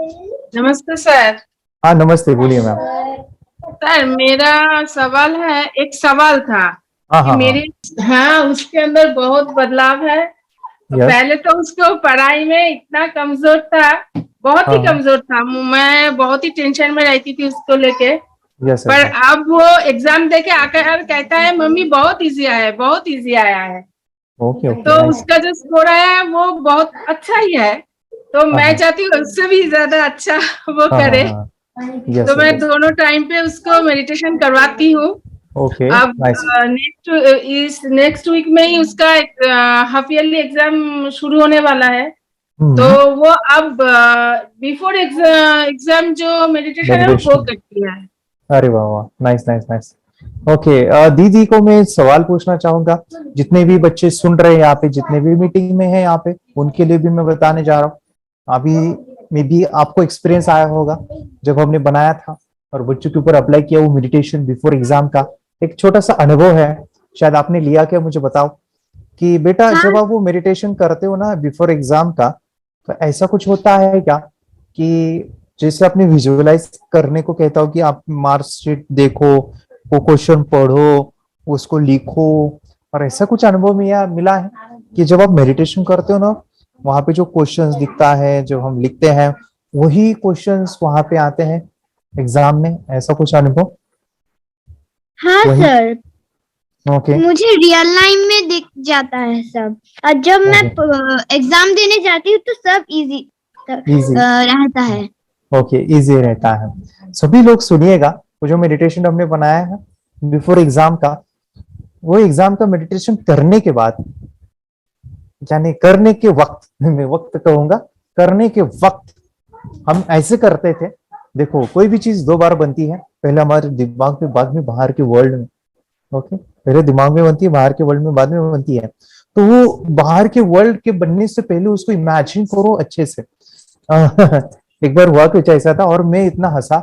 नमस्ते सर। हाँ नमस्ते, बोलिए मैम। सर मेरा सवाल है, एक सवाल था हाँ कि हाँ हाँ। मेरे, हाँ, उसके अंदर बहुत बदलाव है। यस। पहले तो उसको पढ़ाई में इतना कमजोर था, बहुत हाँ ही हाँ। कमजोर था। मैं बहुत ही टेंशन में रहती थी उसको लेके। यस यस पर यस। अब वो एग्जाम देके आकर कहता है मम्मी बहुत इजी आया है, बहुत इजी आया है। ओके ओके, तो नाइस। उसका जो स्कोर आया है वो बहुत अच्छा ही है। तो हाँ मैं हाँ चाहती हूँ उससे भी ज्यादा अच्छा वो हाँ हाँ करे। हाँ। यस तो मैं यस। दोनों टाइम पे उसको मेडिटेशन करवाती हूँ। ओके, अब नाइस। नेक्स्ट वीक में ही उसका एक हाफ ईयरली एग्जाम शुरू होने वाला है। तो हम्म। वो अब बिफोर एग्जाम जो मेडिटेशन है वो मेडिटेशन। करती है। अरे वाह वाह, नाइस नाइस नाइस। ओके, दीदी को मैं सवाल पूछना चाहूंगा। जितने भी बच्चे सुन रहे हैं यहाँ पे, जितने भी मीटिंग में हैं यहाँ पे, उनके लिए भी मैं बताने जा रहा हूँ। अभी में भी आपको एक्सपीरियंस आया होगा जब हमने बनाया था और बच्चों के ऊपर अप्लाई किया वो मेडिटेशन बिफोर एग्जाम का। एक छोटा सा अनुभव है, शायद आपने लिया क्या, मुझे बताओ। कि बेटा हाँ जब आप वो मेडिटेशन करते हो ना बिफोर एग्जाम का, तो ऐसा कुछ होता है क्या कि जैसे आपने विजुअलाइज करने को कहता हूँ कि आप मार्कशीट देखो, वो क्वेश्चन पढ़ो, उसको लिखो, और ऐसा कुछ अनुभव में या मिला है कि जब आप मेडिटेशन करते हो ना, वहां पे जो क्वेश्चंस दिखता है, जो हम लिखते हैं, वही क्वेश्चंस वहां पे आते हैं एग्जाम में, ऐसा कुछ अनुभव? हाँ वही। सर, ओके मुझे रियल लाइफ में दिख जाता है सब। और जब मैं ओके। एग्जाम देने जाती हूँ तो सब इजी इजी। रहता है। ओके, इजी रहता है। सभी लोग सुनिएगा, वो जो मेडिटेशन हमने बनाया है बिफोर एग्जाम का, वो एग्जाम का मेडिटेशन करने के बाद, यानी करने के वक्त, मैं वक्त कहूंगा, करने के वक्त हम ऐसे करते थे। देखो, कोई भी चीज दो बार बनती है, पहले हमारे दिमाग में, बाद में बाहर के वर्ल्ड में। ओके, पहले दिमाग में बनती है, बाहर के वर्ल्ड में बाद में बनती है। तो वो बाहर के वर्ल्ड के बनने से पहले उसको इमेजिन करो अच्छे से। एक बार हुआ कुछ ऐसा था और मैं इतना हंसा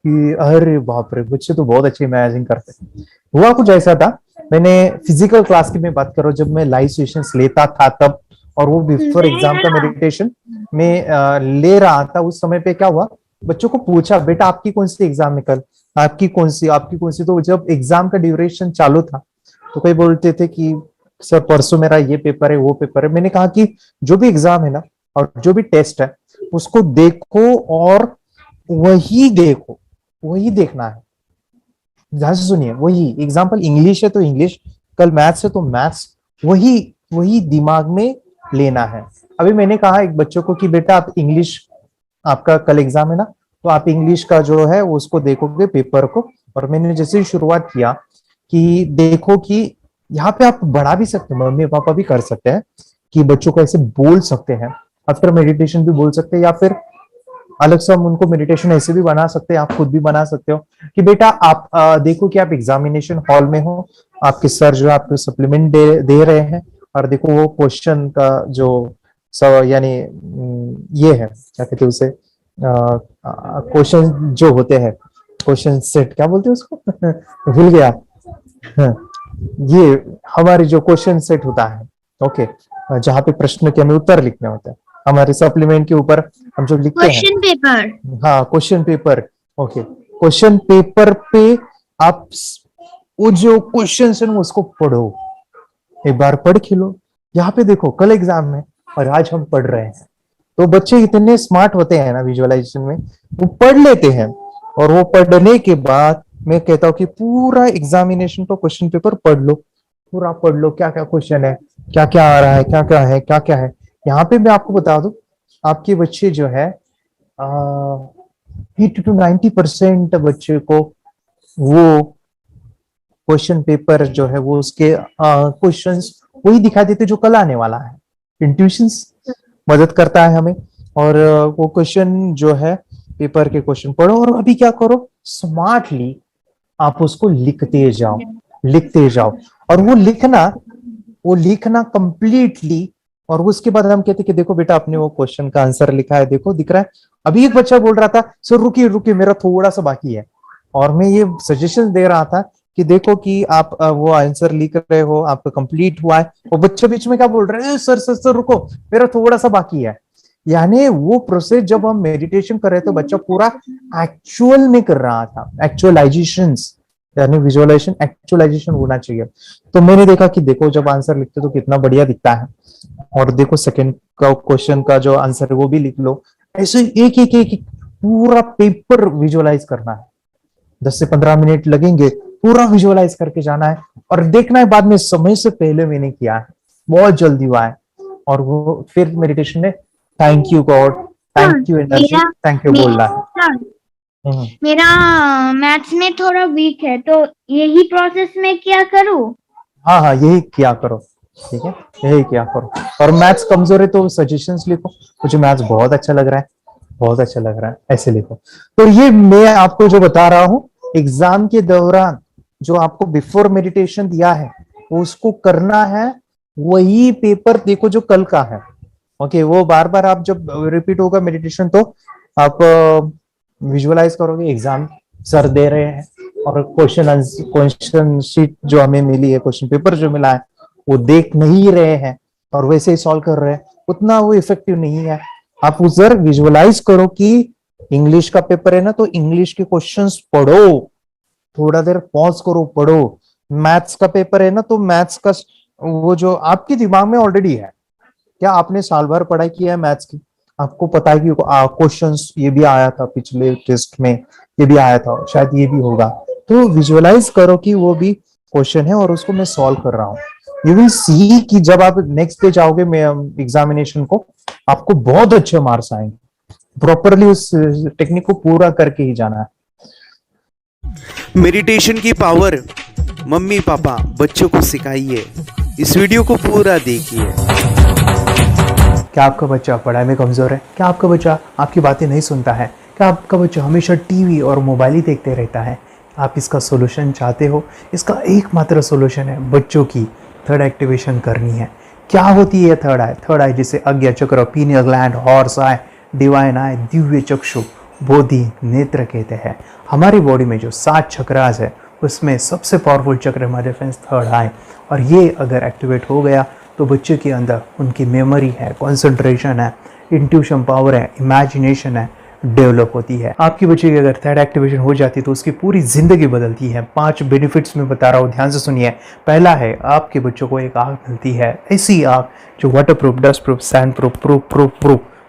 कि अरे बाप रे, बच्चे तो बहुत अच्छे इमेजिन करते हैं। हुआ कुछ ऐसा था, मैंने फिजिकल क्लास की मैं बात करूं, जब मैं लाइव सेशंस लेता था तब, और वो बिफोर एग्जाम का मेडिटेशन में ले रहा था, उस समय पे क्या हुआ, बच्चों को पूछा बेटा आपकी कौन सी एग्जाम है कल, आपकी कौन सी। तो जब एग्जाम का ड्यूरेशन चालू था, तो कई बोलते थे कि सर परसों मेरा ये पेपर है, वो पेपर है। मैंने कहा कि जो भी एग्जाम है ना, और जो भी टेस्ट है, उसको देखो और वही देखो, वही देखना है। ध्यान से सुनिए, वही एग्जाम्पल इंग्लिश है तो इंग्लिश, कल मैथ्स है तो मैथ्स, वही वही दिमाग में लेना है। अभी मैंने कहा एक बच्चों को कि बेटा आप इंग्लिश, आपका कल एग्जाम है ना, तो आप इंग्लिश का जो है उसको देखोगे पेपर को। और मैंने जैसे ही शुरुआत किया कि देखो कि यहाँ पे आप बढ़ा भी सकते हैं, मम्मी पापा भी कर सकते हैं कि बच्चों को ऐसे बोल सकते हैं, आफ्टर मेडिटेशन भी बोल सकते हैं, या फिर अलग से हम उनको मेडिटेशन ऐसे भी बना सकते हैं, आप खुद भी बना सकते हो कि बेटा आप देखो कि आप एग्जामिनेशन हॉल में हो, आपके सर जो है आपको सप्लीमेंट दे रहे हैं, और देखो वो क्वेश्चन का जो सब, यानी ये है क्या कहते हैं उसे, क्वेश्चन जो होते हैं, क्वेश्चन सेट क्या बोलते हैं उसको, भूल गया। हाँ, ये हमारे जो क्वेश्चन सेट होता है, ओके, जहाँ पे प्रश्न के हमें उत्तर लिखने होते हैं, हमारे सप्लीमेंट के ऊपर हम जो लिखते हैं। Question paper. हाँ, question paper. Okay, question paper पे आप वो जो क्वेश्चन है ना उसको पढ़ो, एक बार पढ़ के लो। यहाँ पे देखो कल एग्जाम है और आज हम पढ़ रहे हैं। तो बच्चे इतने स्मार्ट होते हैं ना विजुअलाइजेशन में, वो पढ़ लेते हैं। और वो पढ़ने के बाद मैं कहता हूँ कि पूरा एग्जामिनेशन का क्वेश्चन पेपर पढ़ लो, पूरा पढ़ लो, क्या क्या क्वेश्चन है, क्या क्या आ रहा है, क्या क्या है, क्या क्या है। यहाँ पे मैं आपको बता दूं, आपके बच्चे जो है 80 to 90% बच्चे को वो क्वेश्चन पेपर जो है वो उसके क्वेश्चंस वही दिखा देते जो कल आने वाला है। इंट्यूशंस मदद करता है हमें। और वो क्वेश्चन जो है, पेपर के क्वेश्चन पढ़ो, और अभी क्या करो, स्मार्टली आप उसको लिखते जाओ, लिखते जाओ। और वो लिखना कंप्लीटली। और उसके बाद हम कहते कि देखो बेटा आपने वो क्वेश्चन का आंसर लिखा है, देखो दिख रहा है। अभी एक बच्चा बोल रहा था सर रुकिए रुकिए मेरा थोड़ा सा बाकी है, और मैं ये सजेशन दे रहा था कि देखो कि आप वो आंसर लिख रहे हो, आपका कंप्लीट हुआ है। वो बच्चे बीच में क्या बोल रहे हैं, सर सर सर रुको मेरा थोड़ा सा बाकी है। यानी वो प्रोसेस जब हम मेडिटेशन कर रहे थे तो बच्चा पूरा एक्चुअल में कर रहा था, एक्चुअलाइजेशन, यानी विजुअलाइजेशन एक्चुअलाइजेशन होना चाहिए। तो मैंने देखा कि देखो जब आंसर लिखते तो कितना बढ़िया दिखता है, और देखो सेकंड का क्वेश्चन का जो आंसर है वो भी लिख लो। ऐसे एक एक एक, एक पूरा पेपर विजुअलाइज करना है, 10 से 15 मिनट लगेंगे, पूरा विजुअलाइज करके जाना है और देखना है बाद में समय से पहले मैंने किया है, बहुत जल्दी हुआ है। और वो फिर मेडिटेशन में thank you God, thank you energy, thank you बोलना है। मेरा मैथ्स में थोड़ा वीक है, तो यही प्रोसेस में क्या करूँ? हाँ हाँ यही किया करो, ठीक है, यही किया करो। और मैथ्स कमजोर है तो सजेशंस लिखो, मुझे मैथ्स बहुत अच्छा लग रहा है, बहुत अच्छा लग रहा है, ऐसे लिखो। तो ये मैं आपको जो बता रहा हूँ एग्जाम के दौरान जो आपको बिफोर मेडिटेशन दिया है वो उसको करना है, वही पेपर देखो जो कल का है। ओके, वो बार बार आप जब रिपीट होगा मेडिटेशन तो आप विजुअलाइज करोगे एग्जाम सर दे रहे हैं, और क्वेश्चन शीट जो हमें मिली है, क्वेश्चन पेपर जो मिला है वो देख नहीं रहे हैं और वैसे ही सॉल्व कर रहे हैं, उतना वो इफेक्टिव नहीं है। आप उधर विजुअलाइज करो कि इंग्लिश का पेपर है ना, तो इंग्लिश के क्वेश्चंस पढ़ो, थोड़ा देर पॉज करो, पढ़ो। मैथ्स का पेपर है ना, तो मैथ्स का वो जो आपके दिमाग में ऑलरेडी है, क्या आपने साल भर पढ़ाई किया है मैथ्स की, आपको पता है कि क्वेश्चंस ये भी आया था पिछले टेस्ट में, ये भी आया था, शायद ये भी होगा। तो विजुअलाइज करो कि वो भी क्वेश्चन है और उसको मैं सॉल्व कर रहा हूँ। यू विल सी कि जब आप नेक्स्ट डे जाओगे एग्जामिनेशन को, आपको बहुत अच्छे मार्क्स आएंगे। प्रॉपरली उस टेक्निक को पूरा करके ही जाना है। मेडिटेशन की पावर मम्मी पापा बच्चों को सिखाइए। इस वीडियो को पूरा देखिए। क्या आपका बच्चा पढ़ाई में कमजोर है? क्या आपका बच्चा आपकी बातें नहीं सुनता है? क्या आपका बच्चा हमेशा टीवी और मोबाइल ही देखते रहता है? आप इसका सोल्यूशन चाहते हो? इसका एकमात्र सोल्यूशन है बच्चों की थर्ड एक्टिवेशन करनी है। क्या होती है थर्ड आई? थर्ड आई जिसे आज्ञा चक्र, pineal gland, horse eye, divine eye, दिव्य चक्षु, बोधि नेत्र कहते हैं। हमारी बॉडी में जो 7 चक्रास है उसमें सबसे पावरफुल चक्र हमारे फ्रेंड्स थर्ड आई, और ये अगर एक्टिवेट हो गया तो बच्चे के अंदर उनकी मेमोरी है, कंसंट्रेशन है, इंट्यूशन पावर है, इमेजिनेशन है, डेवलप होती है। आपकी बच्चे की अगर थर्ड एक्टिवेशन हो जाती है तो उसकी पूरी जिंदगी बदलती है। 5 बेनिफिट्स में बता रहा हूँ, ध्यान से सुनिए। पहला है आपके बच्चों को एक आँख मिलती है, ऐसी आँख जो water proof, dust proof, sand proof,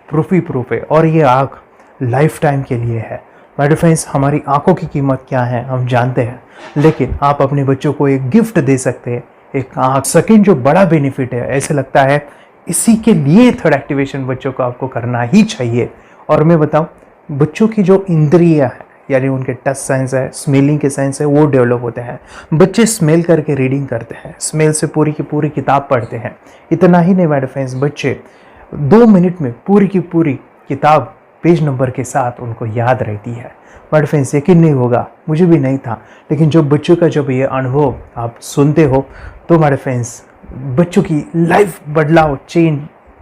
proof ही प्रूफ है, और ये आँख लाइफ टाइम के लिए है। माय डियर फ्रेंड्स, हमारी आंखों की कीमत क्या है हम जानते हैं, लेकिन आप अपने बच्चों को एक गिफ्ट दे सकते हैं, एक आंख। सेकंड जो बड़ा बेनिफिट है, ऐसे लगता है इसी के लिए थर्ड एक्टिवेशन बच्चों को आपको करना ही चाहिए। और मैं बताऊं, बच्चों की जो इंद्रियां है, यानी उनके टच सेंस है, स्मेलिंग के सेंस है, वो डेवलप होते हैं। बच्चे स्मेल करके रीडिंग करते हैं, स्मेल से पूरी की पूरी किताब पढ़ते हैं। इतना ही नहीं माय डियर फ्रेंड्स, बच्चे 2 मिनट में पूरी की पूरी किताब पेज नंबर के साथ उनको याद रहती है। बट फ्रेंड्स, यकीन नहीं होगा, मुझे भी नहीं था, लेकिन जो बच्चों का जब ये अनुभव आप सुनते हो तो हमारे फ्रेंड्स बच्चों की लाइफ बदलाव, चेंज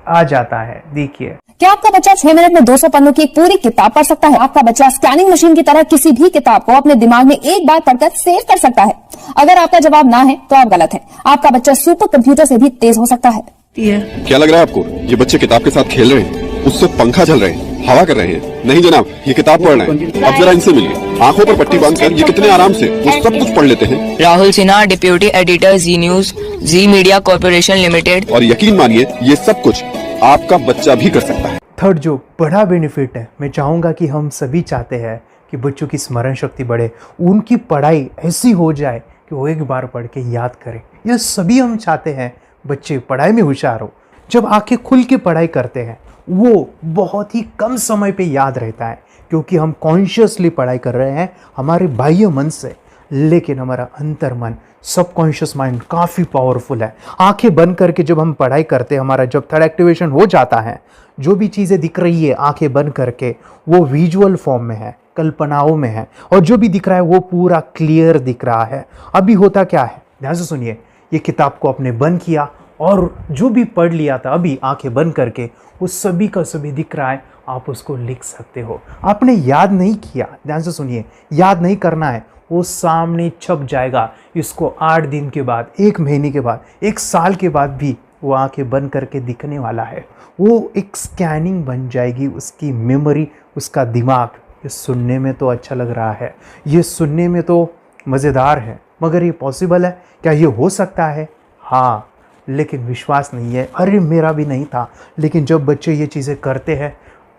आ जाता है। देखिए, क्या आपका बच्चा 6 मिनट में 200 पन्नों की एक पूरी किताब पढ़ सकता है? आपका बच्चा स्कैनिंग मशीन की तरह किसी भी किताब को अपने दिमाग में एक बार पढ़कर सेव कर सकता है? अगर आपका जवाब ना है तो आप गलत हैं। आपका बच्चा सुपर कंप्यूटर से भी तेज हो सकता है। क्या लग रहा है आपको? ये बच्चे किताब के साथ खेल रहे हैं, उससे पंखा चल रहे हैं, हवा कर रहे हैं? नहीं जनाब, ये किताब पढ़ रहे हैं। अब जरा इनसे मिलिए, आंखों पर पट्टी बांधकर ये कितने आराम से वो सब कुछ पढ़ लेते हैं। राहुल सिन्हा, डिप्यूटी एडिटर, जी न्यूज, जी मीडिया कॉर्पोरेशन लिमिटेड। और यकीन मानिए ये सब कुछ आपका बच्चा भी कर सकता है। थर्ड जो बड़ा बेनिफिट है, मैं चाहूंगा कि हम सभी चाहते हैं कि बच्चों की स्मरण शक्ति बढ़े, उनकी पढ़ाई ऐसी हो जाए कि वो एक बार पढ़ के याद करें। यह सभी हम चाहते हैं, बच्चे पढ़ाई में होशियार हो। जब आंखें खुल के पढ़ाई करते हैं वो बहुत ही कम समय पे याद रहता है, क्योंकि हम कॉन्शियसली पढ़ाई कर रहे हैं हमारे बाह्य मन से, लेकिन हमारा अंतर मन, सबकॉन्शियस माइंड काफ़ी पावरफुल है। आंखें बंद करके जब हम पढ़ाई करते हैं, हमारा जब थर्ड एक्टिवेशन हो जाता है, जो भी चीज़ें दिख रही है आंखें बंद करके वो विजुअल फॉर्म में है, कल्पनाओं में है, और जो भी दिख रहा है वो पूरा क्लियर दिख रहा है। अभी होता क्या है, ध्यान से सुनिए। ये किताब को आपने बंद किया और जो भी पढ़ लिया था अभी आंखें बंद करके वो सभी का सभी दिख रहा है, आप उसको लिख सकते हो। आपने याद नहीं किया, ध्यान से सुनिए, याद नहीं करना है, वो सामने छप जाएगा। इसको 8 दिन के बाद, 1 महीने के बाद, 1 साल के बाद भी वो आंखें बंद करके दिखने वाला है। वो एक स्कैनिंग बन जाएगी, उसकी मेमोरी, उसका दिमाग। ये सुनने में तो अच्छा लग रहा है, ये सुनने में तो मज़ेदार है, मगर ये पॉसिबल है क्या? ये हो सकता है, हाँ, लेकिन विश्वास नहीं है। अरे मेरा भी नहीं था, लेकिन जब बच्चे ये चीज़ें करते हैं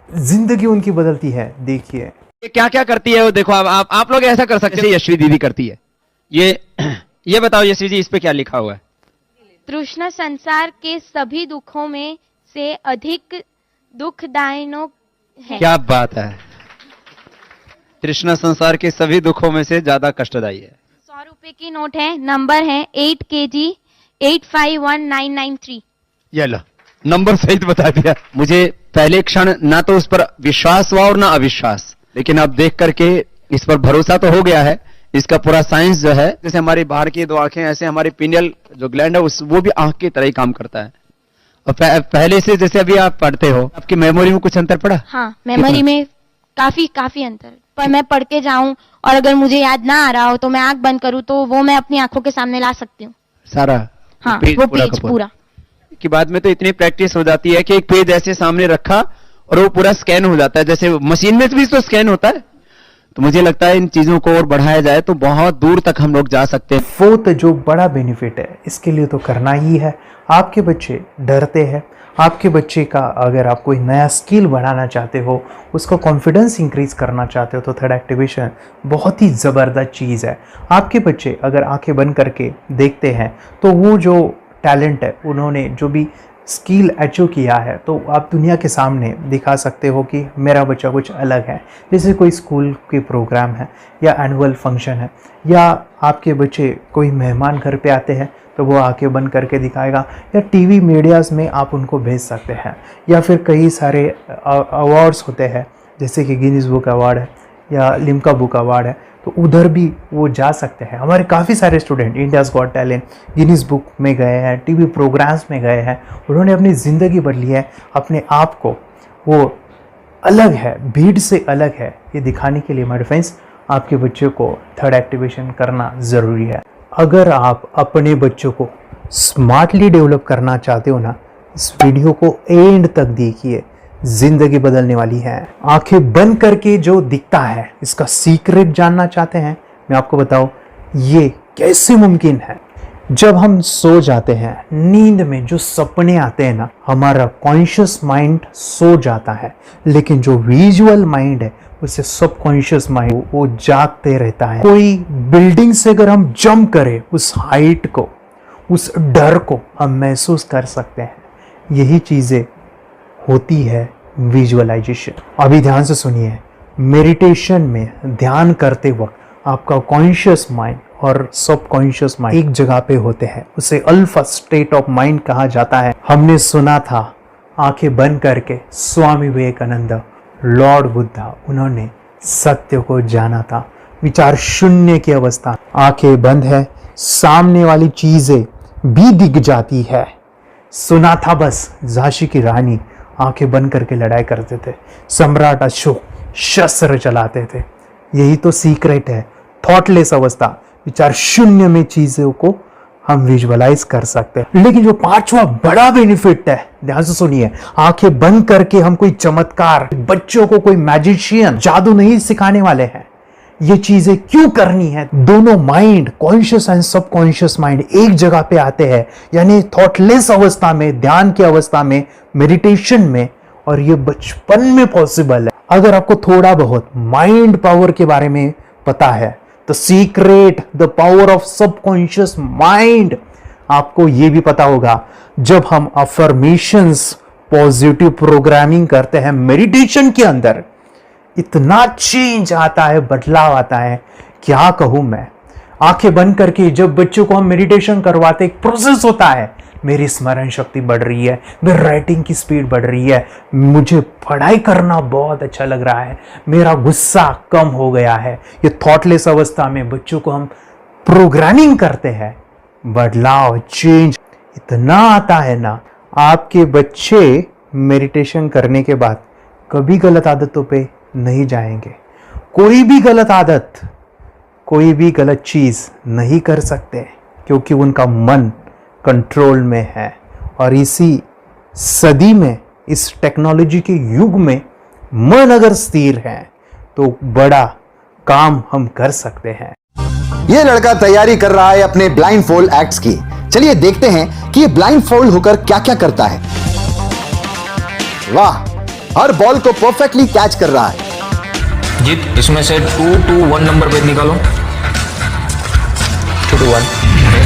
जिंदगी उनकी बदलती है। देखिए क्या क्या करती है वो, देखो आप लोग ऐसा कर सकते हैं, यशवी दीदी करती है। ये बताओ यशवी जी, इस पे क्या लिखा हुआ है? तृष्णा संसार के सभी दुखों में से अधिक दुखदायक है। क्या बात है, तृष्णा संसार के सभी दुखों में से ज्यादा कष्टदायी है। 100 रुपए की नोट है, नंबर है 8 kg 851993। ये लो, नंबर सहित बता दिया। मुझे पहले क्षण ना तो उस पर विश्वास हुआ और ना अविश्वास, लेकिन अब देख करके इस पर भरोसा तो हो गया है। इसका पूरा साइंस जो है, जैसे हमारी बाहर की दो आंखें, ऐसे हमारी पिनियल जो ग्लैंड है वो भी आंख की तरह ही काम करता है। और पहले से जैसे अभी आप पढ़ते हो, आपकी मेमोरी में कुछ अंतर पड़ा? हाँ, मेमोरी में काफी अंतर। पर मैं पढ़ के जाऊं और अगर मुझे याद ना आ रहा हो तो मैं आंख बंद करूं तो वो मैं अपनी आंखों के सामने ला सकती हूँ सारा। हाँ, वो पेज पूरा कि बाद में तो इतनी प्रैक्टिस हो जाती है कि एक पेज ऐसे सामने रखा और वो पूरा स्कैन हो जाता है, जैसे मशीन में भी तो स्कैन होता है। तो मुझे लगता है इन चीजों को और बढ़ाया जाए तो बहुत दूर तक हम लोग जा सकते हैं। फोर्थ जो बड़ा बेनिफिट है, इसके लिए तो करना ही है। आपके बच्चे डरते हैं, आपके बच्चे का अगर आप कोई नया स्किल बढ़ाना चाहते हो, उसका कॉन्फिडेंस इंक्रीज करना चाहते हो, तो थर्ड एक्टिवेशन बहुत ही ज़बरदस्त चीज़ है। आपके बच्चे अगर आंखें बंद करके देखते हैं तो वो जो टैलेंट है, उन्होंने जो भी स्किल अचीव किया है, तो आप दुनिया के सामने दिखा सकते हो कि मेरा बच्चा कुछ अलग है। जैसे कोई स्कूल के प्रोग्राम है या एनुअल फंक्शन है, या आपके बच्चे कोई मेहमान घर पे आते हैं तो वो आंखें बंद करके दिखाएगा, या टीवी मीडियाज़ में आप उनको भेज सकते हैं, या फिर कई सारे अवार्ड्स होते हैं जैसे कि गिनीज बुक अवार्ड है या लिम्का बुक अवार्ड है, तो उधर भी वो जा सकते हैं। हमारे काफ़ी सारे student India's got talent, Guinness book में गए हैं, टीवी प्रोग्राम्स में गए हैं, उन्होंने अपनी ज़िंदगी बदली है, अपने आप को वो अलग है, भीड़ से अलग है, ये दिखाने के लिए मेरे फ्रेंड्स आपके बच्चों को थर्ड एक्टिवेशन करना ज़रूरी है। अगर आप अपने बच्चों को स्मार्टली डेवलप करना चाहते हो ना, इस वीडियो को एंड तक देखिए, जिंदगी बदलने वाली है। आंखें बंद करके जो दिखता है, इसका सीक्रेट जानना चाहते हैं? मैं आपको बताऊं ये कैसे मुमकिन है। जब हम सो जाते हैं, नींद में जो सपने आते हैं ना, हमारा कॉन्शियस माइंड सो जाता है, लेकिन जो विजुअल माइंड है, उसे सबकॉन्शियस माइंड वो जागते रहता है। कोई बिल्डिंग से अगर हम जंप करें, उस हाइट को, उस डर को हम महसूस कर सकते हैं। यही चीज़ें होती है विजुअलाइजेशन। अभी ध्यान से सुनिए, मेडिटेशन में ध्यान करते वक्त आपका कॉन्शियस माइंड और सबकॉन्शियस माइंड एक जगह पे होते हैं, उसे अल्फा स्टेट ऑफ माइंड कहा जाता है। हमने सुना था आंखें बंद करके स्वामी विवेकानंद, लॉर्ड बुद्धा, उन्होंने सत्य को जाना था। विचार शून्य की अवस्था, आंखें बंद है, सामने वाली चीजें भी दिख जाती है। सुना था बस, झांसी की रानी आंखें बंद करके लड़ाई करते थे, सम्राट अशोक शस्त्र चलाते थे। यही तो सीक्रेट है, थॉटलेस अवस्था, विचार शून्य में चीजों को हम विजुअलाइज कर सकते हैं। लेकिन जो पांचवा बड़ा बेनिफिट है, ध्यान से सुनिए, आंखें बंद करके हम कोई चमत्कार, बच्चों को कोई मैजिशियन जादू नहीं सिखाने वाले हैं। ये चीजें क्यों करनी है? दोनों mind, conscious and subconscious mind एक जगह पे आते हैं, यानी थॉटलेस अवस्था में, ध्यान की अवस्था में, मेडिटेशन में, और ये बचपन में पॉसिबल है। अगर आपको थोड़ा बहुत माइंड पावर के बारे में पता है, the secret, the power of subconscious mind, आपको ये भी पता होगा, जब हम अफर्मेशंस, पॉजिटिव प्रोग्रामिंग करते हैं मेडिटेशन के अंदर, इतना चेंज आता है, बदलाव आता है, क्या कहूं मैं। आंखें बंद करके जब बच्चों को हम मेडिटेशन करवाते, एक प्रोसेस होता है, मेरी स्मरण शक्ति बढ़ रही है, मेरी राइटिंग की स्पीड बढ़ रही है, मुझे पढ़ाई करना बहुत अच्छा लग रहा है, मेरा गुस्सा कम हो गया है। ये थॉटलेस अवस्था में बच्चों को हम प्रोग्रामिंग करते हैं, बदलाव, चेंज इतना आता है ना। आपके बच्चे मेडिटेशन करने के बाद कभी गलत आदतों पे नहीं जाएंगे। कोई भी गलत आदत, कोई भी गलत चीज नहीं कर सकते, क्योंकि उनका मन कंट्रोल में है और इसी सदी में, इस टेक्नोलॉजी के युग में मन अगर स्थिर है तो बड़ा काम हम कर सकते हैं। ये लड़का तैयारी कर रहा है अपने ब्लाइंड फोल्ड एक्ट्स की। चलिए देखते हैं कि ये ब्लाइंड फोल्ड होकर क्या क्या करता है। वाह, हर बॉल को परफेक्टली कैच कर रहा है। जीत, इसमें से 2 to 1 नंबर पे निकालो। 2 to 1,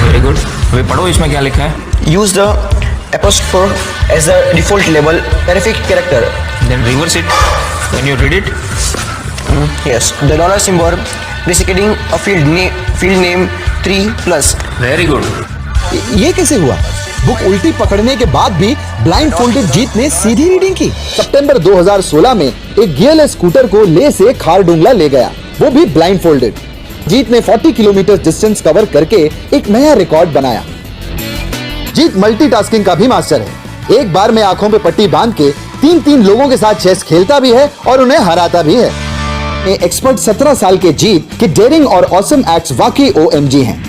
वेरी गुड। अभी पढ़ो इसमें क्या लिखा है। Use the apostrophe as the default label perfect character. Then reverse it when you read it. Yes, the dollar symbol designating a field name 3+. Very good. ये कैसे हुआ? बुक उल्टी पकड़ने के बाद भी ब्लाइंड फोल्डेड जीत ने सीधी रीडिंग की। सितंबर 2016 में एक गियरलेस स्कूटर को ले से खारडुंगला ले गया, वो भी ब्लाइंड फोल्डेड। जीत ने 40 किलोमीटर डिस्टेंस कवर करके एक नया रिकॉर्ड बनाया। जीत मल्टीटास्किंग का भी मास्टर है। एक बार में आंखों पे पट्टी बांध के 3 लोगों के साथ चेस खेलता भी है और उन्हें हराता भी है। एक्सपर्ट 17 साल के जीत के डेयरिंग और ऑसम एक्ट्स वाकई OMG हैं।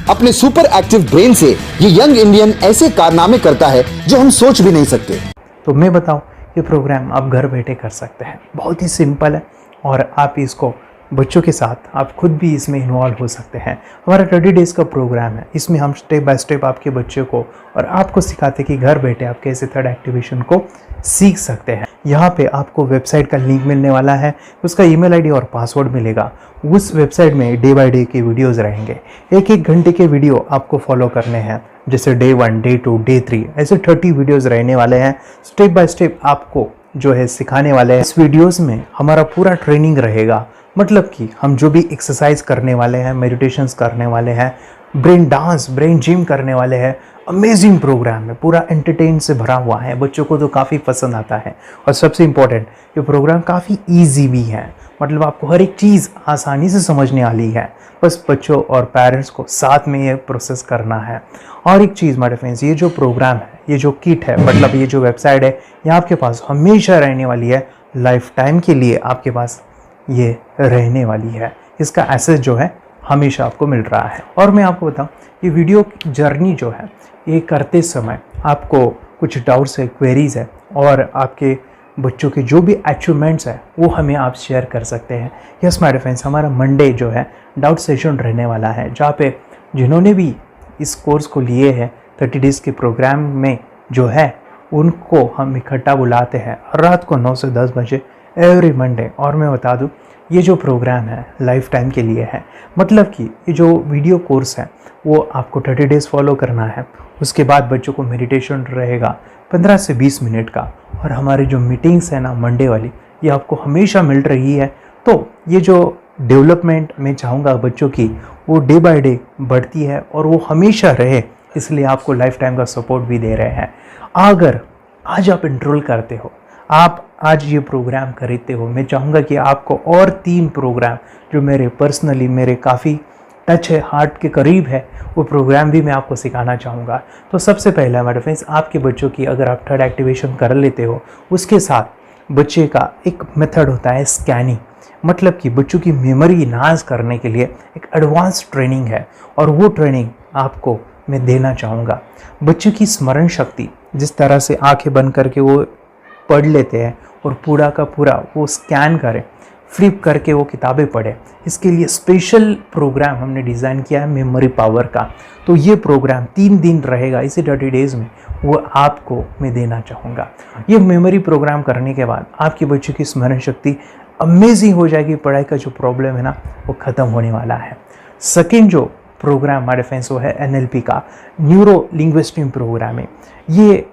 अपने सुपर एक्टिव ब्रेन से ये यंग इंडियन ऐसे कारनामे करता है जो हम सोच भी नहीं सकते। तो मैं बताऊं, ये प्रोग्राम आप घर बैठे कर सकते हैं, बहुत ही सिंपल है और आप इसको बच्चों के साथ आप खुद भी इसमें इन्वॉल्व हो सकते हैं। हमारा 30 डेज़ का प्रोग्राम है, इसमें हम स्टेप बाय स्टेप आपके बच्चे को और आपको सिखाते हैं कि घर बैठे आप कैसे थर्ड एक्टिवेशन को सीख सकते हैं। यहाँ पे आपको वेबसाइट का लिंक मिलने वाला है, उसका ईमेल आईडी और पासवर्ड मिलेगा। उस वेबसाइट में डे बाय डे के वीडियोज़ रहेंगे, 1-1 घंटे के वीडियो आपको फॉलो करने हैं, जैसे डे 1, डे 2, डे 3, ऐसे 30 वीडियोज़ रहने वाले हैं। स्टेप बाय स्टेप आपको जो है सिखाने वाले हैं। इस वीडियोज़ में हमारा पूरा ट्रेनिंग रहेगा, मतलब कि हम जो भी एक्सरसाइज करने वाले हैं, मेडिटेशंस करने वाले हैं, ब्रेन डांस, ब्रेन जिम करने वाले हैं। अमेजिंग प्रोग्राम है, पूरा एंटरटेन से भरा हुआ है, बच्चों को तो काफ़ी पसंद आता है। और सबसे इम्पोर्टेंट, ये प्रोग्राम काफ़ी ईजी भी है, मतलब आपको हर एक चीज़ आसानी से समझने वाली है। बस बच्चों और पेरेंट्स को साथ में ये प्रोसेस करना है। और एक चीज़ माय फ्रेंड्स, ये जो प्रोग्राम है, ये जो किट है, मतलब ये जो वेबसाइट है, ये आपके पास हमेशा रहने वाली है, लाइफ टाइम के लिए आपके पास ये रहने वाली है। इसका एक्सेस जो है हमेशा आपको मिल रहा है। और मैं आपको बताऊं, ये वीडियो जर्नी जो है, ये करते समय आपको कुछ डाउट्स है, क्वेरीज है और आपके बच्चों के जो भी अचीवमेंट्स है वो हमें आप शेयर कर सकते हैं। यस माय फ्रेंड्स, हमारा मंडे जो है डाउट सेशन रहने वाला है, जहाँ पे जिन्होंने भी इस कोर्स को लिए हैं 30 डेज़ के प्रोग्राम में जो है, उनको हम इकट्ठा बुलाते हैं रात को 9 से 10 बजे एवरी मंडे। और मैं बता दूं, ये जो प्रोग्राम है लाइफ टाइम के लिए है, मतलब कि ये जो वीडियो कोर्स है वो आपको 30 डेज़ फॉलो करना है। उसके बाद बच्चों को मेडिटेशन रहेगा 15 से 20 मिनट का, और हमारी जो मीटिंग्स है ना मंडे वाली, ये आपको हमेशा मिल रही है। तो ये जो डेवलपमेंट मैं चाहूँगा बच्चों की, वो डे बाय डे बढ़ती है और वो हमेशा रहे, इसलिए आपको लाइफ टाइम का सपोर्ट भी दे रहे हैं। अगर आज आप एनरोल करते हो, आप आज ये प्रोग्राम खरीदते हो, मैं चाहूँगा कि आपको और 3 प्रोग्राम जो मेरे पर्सनली मेरे काफ़ी टच है, हार्ट के करीब है, वो प्रोग्राम भी मैं आपको सिखाना चाहूँगा। तो सबसे पहला मेरे फ्रेंड्स, आपके बच्चों की अगर आप थर्ड एक्टिवेशन कर लेते हो, उसके साथ बच्चे का एक मेथड होता है स्कैनिंग, मतलब कि बच्चों की मेमोरी इन्हांस करने के लिए एक एडवांस ट्रेनिंग है, और वो ट्रेनिंग आपको मैं देना चाहूँगा। बच्चों की स्मरण शक्ति, जिस तरह से आंखें बंद करके वो पढ़ लेते हैं और पूरा का पूरा वो स्कैन करें, फ्लिप करके वो किताबें पढ़े, इसके लिए स्पेशल प्रोग्राम हमने डिज़ाइन किया है मेमोरी पावर का। तो ये प्रोग्राम 3 दिन रहेगा, इसी 30 डेज़ में वो आपको मैं देना चाहूँगा। ये मेमोरी प्रोग्राम करने के बाद आपके बच्चों की स्मरण शक्ति अमेजिंग हो जाएगी, पढ़ाई का जो प्रॉब्लम है ना वो ख़त्म होने वाला है। सेकेंड जो प्रोग्राम हमारे फ्रेंड्स वो है NLP का, न्यूरो लिंग्विस्टिक प्रोग्राम है। ये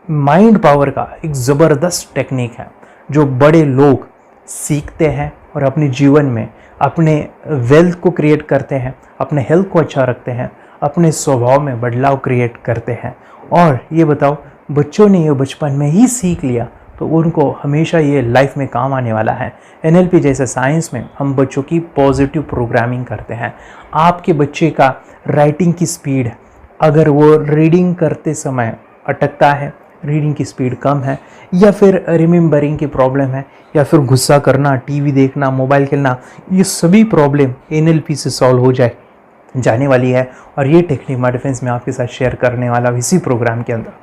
माइंड पावर का एक ज़बरदस्त टेक्निक है जो बड़े लोग सीखते हैं और अपने जीवन में अपने वेल्थ को क्रिएट करते हैं, अपने हेल्थ को अच्छा रखते हैं, अपने स्वभाव में बदलाव क्रिएट करते हैं। और ये बताओ, बच्चों ने ये बचपन में ही सीख लिया तो उनको हमेशा ये लाइफ में काम आने वाला है। NLP जैसे साइंस में हम बच्चों की पॉजिटिव प्रोग्रामिंग करते हैं। आपके बच्चे का राइटिंग की स्पीड, अगर वो रीडिंग करते समय अटकता है, रीडिंग की स्पीड कम है, या फिर रिमेंबरिंग की प्रॉब्लम है, या फिर गुस्सा करना, टीवी देखना, मोबाइल खेलना, ये सभी प्रॉब्लम NLP से सॉल्व हो जाने वाली है। और ये टेक्निक हमारे फ्रेंड्स मैं आपके साथ शेयर करने वाला हूँ इसी प्रोग्राम के अंदर।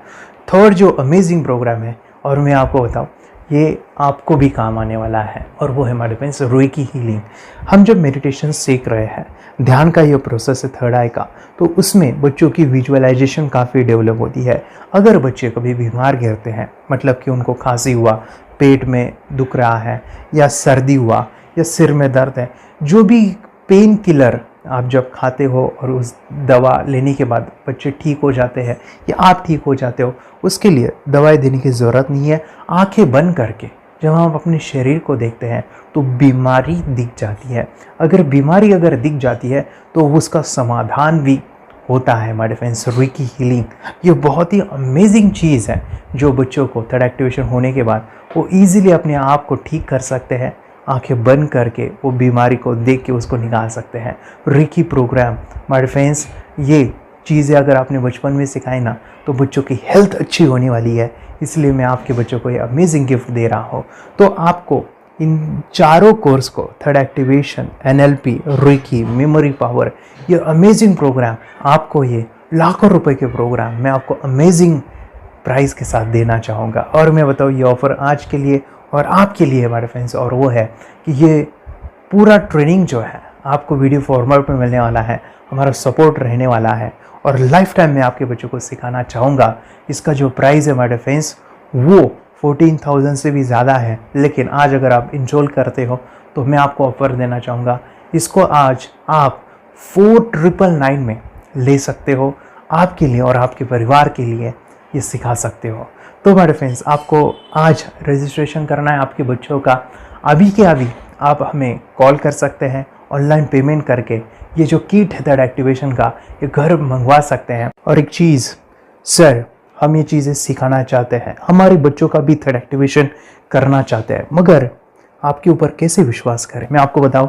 थर्ड जो अमेजिंग प्रोग्राम है, और मैं आपको बताऊं ये आपको भी काम आने वाला है, और वो है हमारे फ्रेंड्स रेकी हीलिंग। हम जब मेडिटेशन सीख रहे हैं, ध्यान का ये प्रोसेस है थर्ड आई का, तो उसमें बच्चों की विजुअलाइजेशन काफ़ी डेवलप होती है। अगर बच्चे कभी बीमार गिरते हैं, मतलब कि उनको खांसी हुआ, पेट में दुख रहा है, या सर्दी हुआ, या सिर में दर्द है, जो भी पेन किलर आप जब खाते हो और उस दवा लेने के बाद बच्चे ठीक हो जाते हैं या आप ठीक हो जाते हो, उसके लिए दवाई देने की ज़रूरत नहीं है। आंखें बंद करके जब हम अपने शरीर को देखते हैं तो बीमारी दिख जाती है। अगर बीमारी दिख जाती है तो उसका समाधान भी होता है हमारे फ्रेंड्स रेकी हीलिंग। ये बहुत ही अमेजिंग चीज़ है जो बच्चों को थर्ड एक्टिवेशन होने के बाद वो ईजिली अपने आप को ठीक कर सकते हैं। आंखें बंद करके वो बीमारी को देख के उसको निकाल सकते हैं। रेकी प्रोग्राम हमारे फ्रेंड्स, ये चीज़ें अगर आपने बचपन में सिखाई ना तो बच्चों की हेल्थ अच्छी होने वाली है। इसलिए मैं आपके बच्चों को ये अमेजिंग गिफ्ट दे रहा हूँ। तो आपको इन चारों कोर्स को, third activation, NLP, reiki, memory power, ये अमेजिंग प्रोग्राम, आपको ये लाखों रुपए के प्रोग्राम मैं आपको अमेजिंग प्राइस के साथ देना चाहूँगा। और मैं बताऊँ ये ऑफ़र आज के लिए और आपके लिए हमारे फ्रेंड्स, और वो है कि ये पूरा ट्रेनिंग जो है आपको वीडियो फॉर्मेट में मिलने वाला है, हमारा सपोर्ट रहने वाला है, और लाइफ टाइम मैं आपके बच्चों को सिखाना चाहूँगा। इसका जो प्राइस है हमारे फ्रेंड्स वो 14,000 से भी ज़्यादा है, लेकिन आज अगर आप इंस्टॉल करते हो तो मैं आपको ऑफ़र देना चाहूँगा। इसको आज आप 4,999 में ले सकते हो। आपके लिए और आपके परिवार के लिए ये सिखा सकते हो। तो हमारे फ्रेंड्स, आपको आज रजिस्ट्रेशन करना है आपके बच्चों का। अभी के अभी आप हमें कॉल कर सकते हैं, ऑनलाइन पेमेंट करके ये जो किट है थर्ड एक्टिवेशन का, ये घर मंगवा सकते हैं। और एक चीज़ सर, हम ये चीज़ें सिखाना चाहते हैं, हमारे बच्चों का भी थर्ड एक्टिवेशन करना चाहते हैं, मगर आपके ऊपर कैसे विश्वास करें? मैं आपको बताऊं,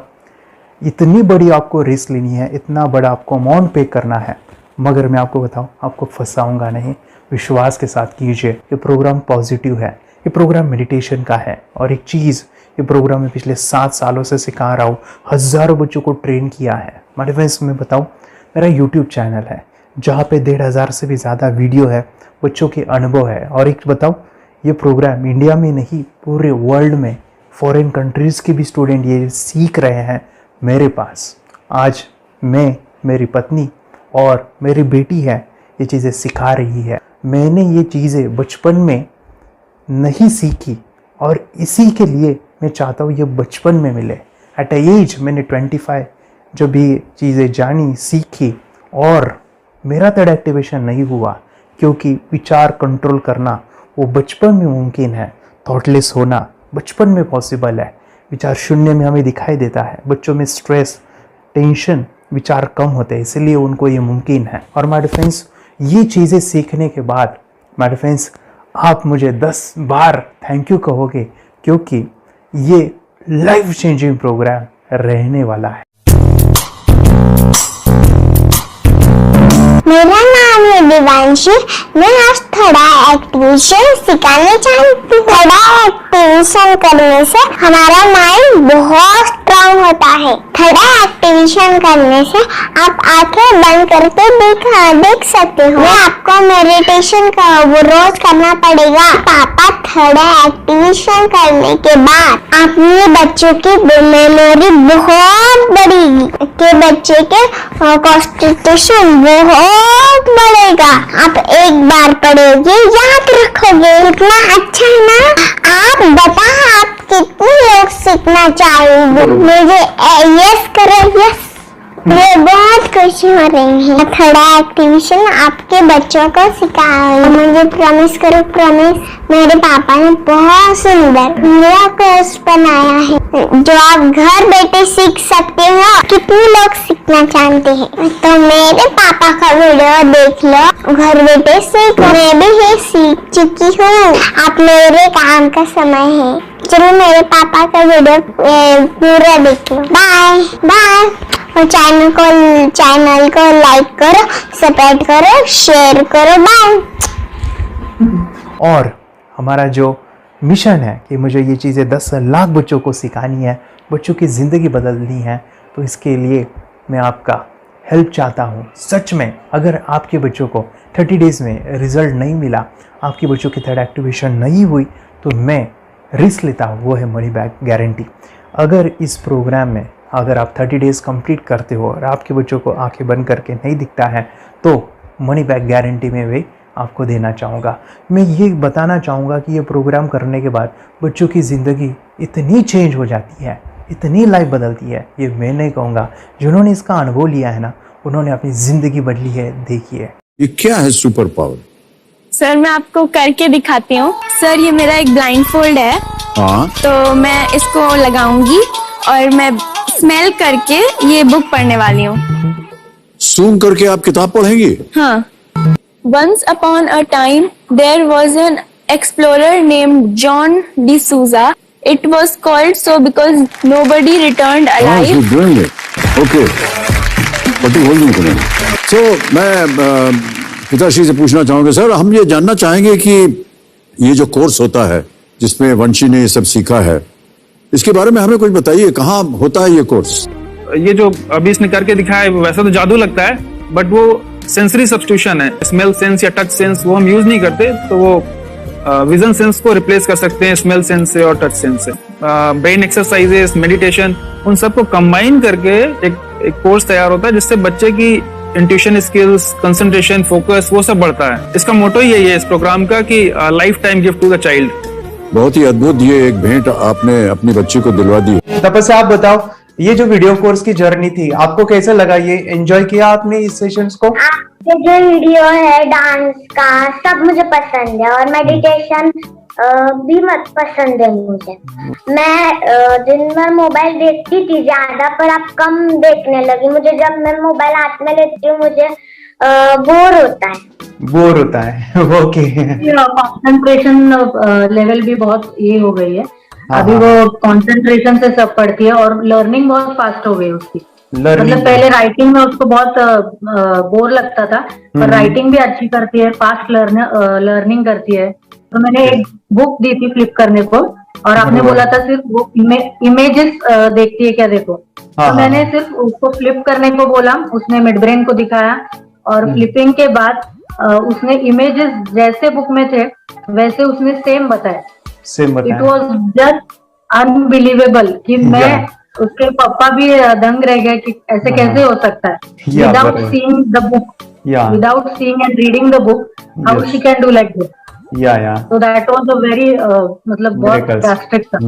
इतनी बड़ी आपको रिस्क लेनी है, इतना बड़ा आपको अमाउंट पे करना है, मगर मैं आपको बताऊं आपको फंसाऊंगा नहीं। विश्वास के साथ कीजिए। ये प्रोग्राम पॉजिटिव है, ये प्रोग्राम मेडिटेशन का है। और एक चीज़, ये प्रोग्राम मैं पिछले 7 सालों से सिखा रहा हूँ, हज़ारों बच्चों को ट्रेन किया है। हमारे फ्रेंड्स, मैं बताऊँ, मेरा यूट्यूब चैनल है जहाँ पे 1,500 से भी ज़्यादा वीडियो है, बच्चों के अनुभव है। और एक बताऊँ, ये प्रोग्राम इंडिया में नहीं पूरे वर्ल्ड में, फॉरेन कंट्रीज़ के भी स्टूडेंट ये सीख रहे हैं मेरे पास। आज मैं, मेरी पत्नी और मेरी बेटी है ये चीज़ें सिखा रही है। मैंने ये चीज़ें बचपन में नहीं सीखी और इसी के लिए मैं चाहता हूँ ये बचपन में मिले। एट एज मैंने 25 जब ये चीज़ें जानी, सीखी, और मेरा थर्ड एक्टिवेशन नहीं हुआ क्योंकि विचार कंट्रोल करना वो बचपन में मुमकिन है। थॉटलेस होना बचपन में पॉसिबल है। विचार शून्य में हमें दिखाई देता है। बच्चों में स्ट्रेस, टेंशन, विचार कम होते हैं, इसलिए उनको ये मुमकिन है। और माय फ्रेंड्स, ये चीज़ें सीखने के बाद माय फ्रेंड्स, आप मुझे 10 बार थैंक यू कहोगे, क्योंकि ये लाइफ चेंजिंग प्रोग्राम रहने वाला है। मेरा नाम है दिवांशी। मैं आज थोड़ा एक्टिवेशन सिखाने चाहती हूँ। थोड़ा एक्टिवेशन करने से हमारा माइंड बहुत स्ट्रांग होता है। थोड़ा एक्टिवेशन करने से आप आंखें बंद करके देख सकते हो। मैं आपको मेडिटेशन का वो रोज करना पड़ेगा। पापा थोड़ा एक्टिवेशन करने के बाद अपने बच्चों की मेमोरी बहुत बढ़ेगी, के बच्चे के कॉन्सेंट्रेशन बहुत बढ़ेगा। आप एक बार पढ़ोगे, याद रखोगे, कितना अच्छा है ना। आप बताओ, आप कितने लोग सीखना चाहोगे? मुझे यस करो, यस। मैं बहुत खुश हो रही हूँ। थोड़ा एक्टिवेशन आपके बच्चों को सिखाऊंगी। मुझे प्रॉमिस करो, प्रॉमिस। मेरे पापा ने बहुत सुंदर मेरा कोर्स बनाया है जो आप घर बैठे सीख सकते हो। कितने लोग सीखना चाहते हैं तो मेरे पापा का वीडियो देख लो, घर बैठे सीख। मैं भी ये सीख चुकी हूँ। आप मेरे काम का समय है। चलो मेरे पापा का वीडियो पूरा देख लो। Bye bye. और चैनल को लाइक करो, सब्सक्राइब करो, शेयर करो। बाय। और हमारा जो मिशन है कि मुझे ये चीज़ें 10 लाख बच्चों को सिखानी है, बच्चों की ज़िंदगी बदलनी है, तो इसके लिए मैं आपका हेल्प चाहता हूँ। सच में अगर आपके बच्चों को 30 डेज में रिजल्ट नहीं मिला, आपके बच्चों की थर्ड एक्टिवेशन नहीं हुई, तो मैं रिस्क लेता हूँ, वो है मनी बैक गारंटी। अगर इस प्रोग्राम में अगर आप 30 डेज कंप्लीट करते हो और आपके बच्चों को आंखें बंद करके नहीं दिखता है, तो मनी बैक गारंटी में भी आपको देना चाहूँगा। मैं ये बताना चाहूँगा कि ये प्रोग्राम करने के बाद बच्चों की ज़िंदगी इतनी चेंज हो जाती है, इतनी लाइफ बदलती है, ये मैं नहीं कहूँगा, जिन्होंने इसका अनुभव लिया है ना, उन्होंने अपनी ज़िंदगी बदली है। देखिए ये क्या है सुपर पावर? सर मैं आपको करके दिखाती हूँ। सर ये मेरा एक ब्लाइंड फोल्ड है, हाँ तो मैं इसको लगाऊंगी और मैं स्मेल करके ये बुक पढ़ने वाली हूँ। सूंघ करके आप किताब पढ़ेंगी? हाँ। Once upon a time, there was an explorer named John D'Souza. It was called so because nobody returned alive. He's doing it. Okay. What are you holding today? So, मैं पिताश्री से पूछना चाहूँगा, सर हम ये जानना चाहेंगे कि ये जो कोर्स होता है जिसमें वंशी ने ये सब सीखा है, इसके बारे में हमें कुछ बताइए, कहाँ होता है ये कोर्स? ये जो अभी इसने करके दिखाया है वैसा तो जादू लगता है, बट वो सेंसरी सब्स्टिट्यूशन है। स्मेल सेंस या टच सेंस वो हम यूज नहीं करते, तो वो विजन सेंस को रिप्लेस कर सकते हैं स्मेल सेंस से और टच सेंस से। ब्रेन एक्सरसाइजेस, मेडिटेशन, उन सबको कंबाइन करके एक कोर्स तैयार होता है जिससे बच्चे की इंट्यूशन स्किल्स, कंसंट्रेशन, फोकस वो सब बढ़ता है। इसका मोटो ही यही है इस प्रोग्राम का कि lifetime gift to the child. बहुत ही अद्भुत ये एक भेंट आपने अपनी बच्ची को दिलवा दी। तपस्या आप बताओ, ये जो वीडियो कोर्स की जर्नी थी आपको कैसा लगा? ये एंजॉय किया आपने इस सेशंस को? आपके जो वीडियो है डांस का सब मुझे पसंद है और मेडिटेशन भी मत पसंद है मुझे। मैं दिन भर मोबाइल देखती थी ज्यादा, पर अब कम देखने लगी। मुझे जब मैं मोबाइल हाथ में लेती हूँ मुझे बोर होता है। ओके। कंसंट्रेशन लेवल भी बहुत ये हो गई है। अभी वो कंसंट्रेशन से सब पढ़ती है और लर्निंग बहुत फास्ट हो गई उसकी। मतलब पहले राइटिंग में उसको बहुत बोर लगता था, पर राइटिंग भी अच्छी करती है, फास्ट लर्निंग करती है। तो मैंने एक बुक दी थी फ्लिप करने को, और आपने बोला था सिर्फ वो इमेजेस देखती है क्या, देखो। तो मैंने सिर्फ उसको फ्लिप करने को बोला, उसने मिड ब्रेन को दिखाया, और फ्लिपिंग के बाद उसने इमेजेस जैसे बुक में थे वैसे उसने सेम बताया। इट वॉज जस्ट अनबिलीवेबल कि मैं उसके पापा भी दंग रह गए कि ऐसे कैसे हो सकता है। Without seeing the book, without seeing and reading the book, how she can do like this. So that was a very मतलब बहुत ड्रास्टिक था।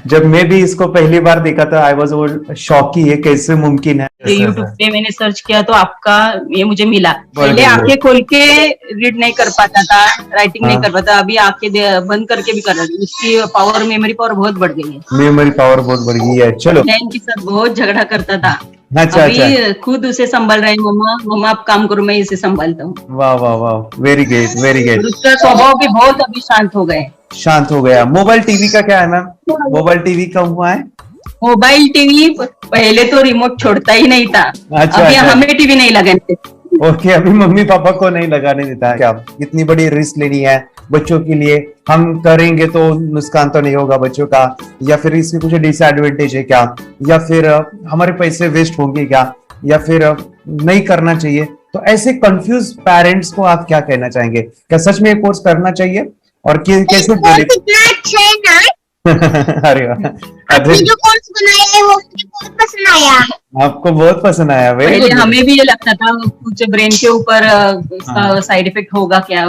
जब मैं भी इसको पहली बार देखा था आई वाज शॉक कि ये कैसे मुमकिन है। यूट्यूब पे मैंने सर्च किया तो आपका ये मुझे मिला। पहले आंखें खोल के रीड नहीं कर पाता था, राइटिंग नहीं कर पाता, अभी आंखें बंद करके भी कर रहा है। उसकी पावर, मेमोरी पावर बहुत बढ़ गई है। मेमोरी पावर बहुत बढ़ गई है। चलो, के साथ बहुत झगड़ा करता था। अच्छा, अभी खुद उसे संभाल रहे हैं। मम्मा आप काम करो, मैं इसे संभालता हूँ। वाह वाह वाह, वेरी ग्रेट वेरी ग्रेट। उसका स्वभाव भी बहुत अभी शांत हो गया। मोबाइल टीवी का क्या है मैम? मोबाइल टीवी का हुआ है? मोबाइल टीवी पहले तो रिमोट छोड़ता ही नहीं था। अभी हमें टीवी नहीं लगाने देते। ओके, अभी मम्मी पापा को नहीं लगाने देता है। क्या इतनी बड़ी रिस्क लेनी है बच्चों के लिए? हम करेंगे तो नुकसान तो नहीं होगा बच्चों का, या फिर इसकी कुछ डिसएडवांटेज है क्या, या फिर हमारे पैसे वेस्ट होंगे क्या, या फिर नहीं करना चाहिए? तो ऐसे कंफ्यूज पेरेंट्स को आप क्या कहना चाहेंगे? क्या सच में ये कोर्स करना चाहिए और कैसे? अरे जो कोर्स बनाया है वो मुझे बहुत पसंद आया। आपको बहुत पसंद आया? पहले हमें भी ये लगता था कुछ ब्रेन के ऊपर इसका साइड इफेक्ट होगा क्या।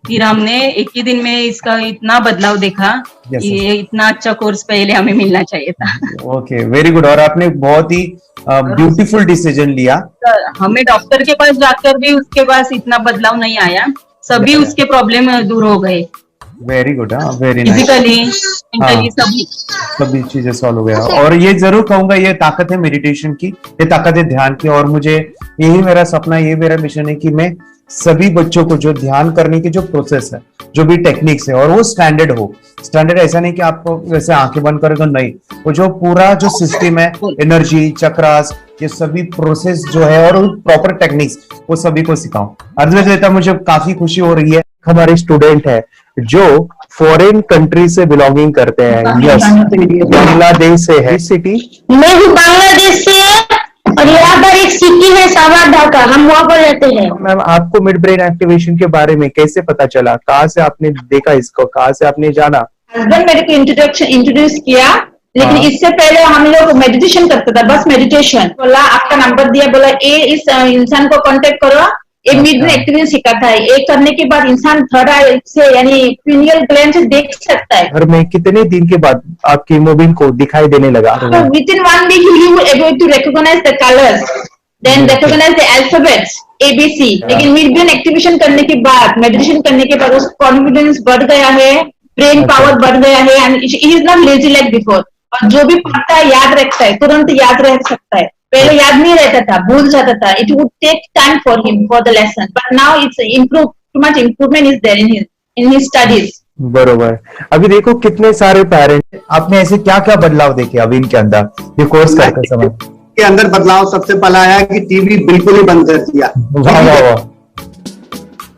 फिर हमने एक ही दिन में इसका इतना बदलाव देखा कि ये इतना अच्छा कोर्स पहले हमें मिलना चाहिए था। Okay, very good. और आपने बहुत ही ब्यूटीफुल डिसीजन लिया। हमें डॉक्टर के पास जाकर भी उसके पास इतना बदलाव नहीं आया, सभी उसके प्रॉब्लम दूर हो गए। Very good, very nice. Physically, mentally सभी चीजें सॉल्व हो गया। और ये जरूर कहूंगा, ये ताकत है मेडिटेशन की, ये ताकत है ध्यान की। और मुझे यही मेरा सपना, ये मेरा मिशन है कि मैं सभी बच्चों को जो ध्यान करने की जो प्रोसेस है, जो भी टेक्निक्स है, और वो स्टैंडर्ड हो। स्टैंडर्ड ऐसा नहीं कि आपको वैसे आंखें बंद करेगा, नहीं, वो जो पूरा जो सिस्टम है, एनर्जी, चक्रास, ये सभी प्रोसेस जो है और प्रॉपर टेक्निक्स, वो सभी को सिखाऊं। अद्वैत, मुझे काफी खुशी हो रही है। हमारे स्टूडेंट है जो फॉरेन कंट्री से बिलोंगिंग करते हैं। यस, बांग्लादेश से है। सिटी मैं भी बांग्लादेश से और यहाँ पर एक सिटी है सावरदा का, हम वहाँ पर रहते हैं। मैम आपको मिड ब्रेन एक्टिवेशन के बारे में कैसे पता चला, कहाँ से आपने देखा इसको, कहाँ से आपने जाना? हस्बैंड मेरे को इंट्रोड्यूस किया, लेकिन इससे पहले हम लोग मेडिटेशन करते थे, बस मेडिटेशन। बोला आपका नंबर दिया, बोला ये इस इंसान को कांटेक्ट करो, ये मिड ब्रेन एक्टिवेशन सिखाता है। ये करने के बाद इंसान थर्ड आई से यानी पिनियल ग्लैंड से देख सकता है। घर में कितने दिन के बाद आपकी हीमोग्लोबिन को दिखाई देने लगा? With in 1 week you will able to recognize the colors, then recognize the alphabets ABC। लेकिन मिड ब्रेन एक्टिवेशन करने के बाद, मेडिटेशन करने के बाद उसका कॉन्फिडेंस बढ़ गया है, ब्रेन पावर बढ़ गया है, and he is not lazy like before. और जो भी पढ़ता है याद रखता है, तुरंत याद रह सकता है। पहले याद नहीं रहता था, भूल जाता था। It would take time for him for the lesson, but now it's improve, too much improvement is there in his studies. बरोबर। अभी देखो कितने सारे पेरेंट्स, आपने ऐसे क्या क्या बदलाव देखे अभी इनके अंदर ये कोर्स करते समय? के अंदर बदलाव सबसे पहला आया कि टीवी बिल्कुल ही बंद कर दिया। वाह वाह वाह,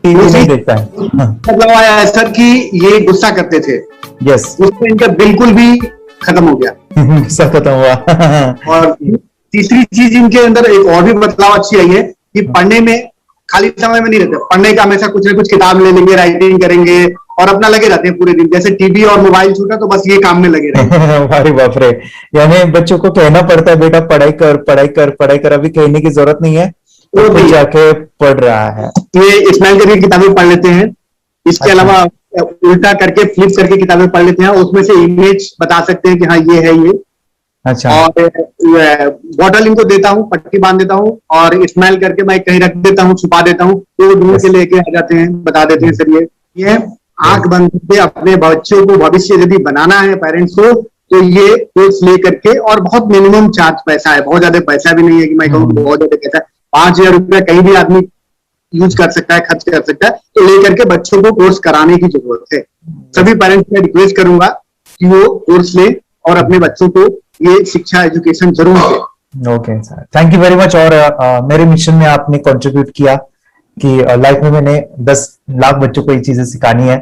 टीवी नहीं देखता है। बदलाव आया है सर कि ये गुस्सा करते थे, यस, उसमें इनका बिल्कुल भी खत्म हो गया, गुस्सा खत्म हुआ। और तीसरी चीज इनके अंदर एक और भी बदलाव अच्छी आई है कि पढ़ने में खाली समय में नहीं रहते, पढ़ने का हमेशा कुछ ना कुछ किताब ले लेंगे, राइटिंग करेंगे और अपना लगे रहते हैं पूरे दिन। जैसे टीवी और मोबाइल छूटा तो बस ये काम में लगे रहते। अरे बाप रे, यानी बच्चों को कहना पड़ता है बेटा पढ़ाई कर पढ़ाई कर पढ़ाई कर, अभी कहने की जरूरत नहीं है, तो भी जाके पढ़ रहा है। ये स्माइल करके किताबें पढ़ लेते हैं, इसके अलावा उल्टा करके फ्लिप करके किताबें पढ़ लेते हैं, उसमें से इमेज बता सकते हैं कि हाँ ये है ये। अच्छा। और बॉटल इनको देता हूँ, पट्टी बांध देता हूँ और स्माइल करके मैं कहीं रख देता हूँ, छुपा देता हूँ, तो ढूंढ के लेके आ जाते हैं, बता देते हैं सर ये आंख बंद करके अपने बच्चों को भविष्य यदि बनाना है पेरेंट्स को, तो ये कोर्स ले करके, और बहुत मिनिमम चार्ज पैसा है, बहुत ज्यादा पैसा भी नहीं है कि मैं कहूँ बहुत ज्यादा पैसा है। 5,000 रुपया कहीं भी आदमी यूज कर सकता है, खर्च कर सकता है, तो लेकर के बच्चों को कोर्स कराने की जरूरत है। सभी पेरेंट्स में रिक्वेस्ट करूंगा कि वो कोर्स ले और अपने बच्चों को ये शिक्षा एजुकेशन जरूर दे। Okay sir, thank you very much. और मेरे मिशन में आपने कंट्रीब्यूट किया कि लाइफ में मैंने 10 लाख बच्चों को ये चीजें सिखानी है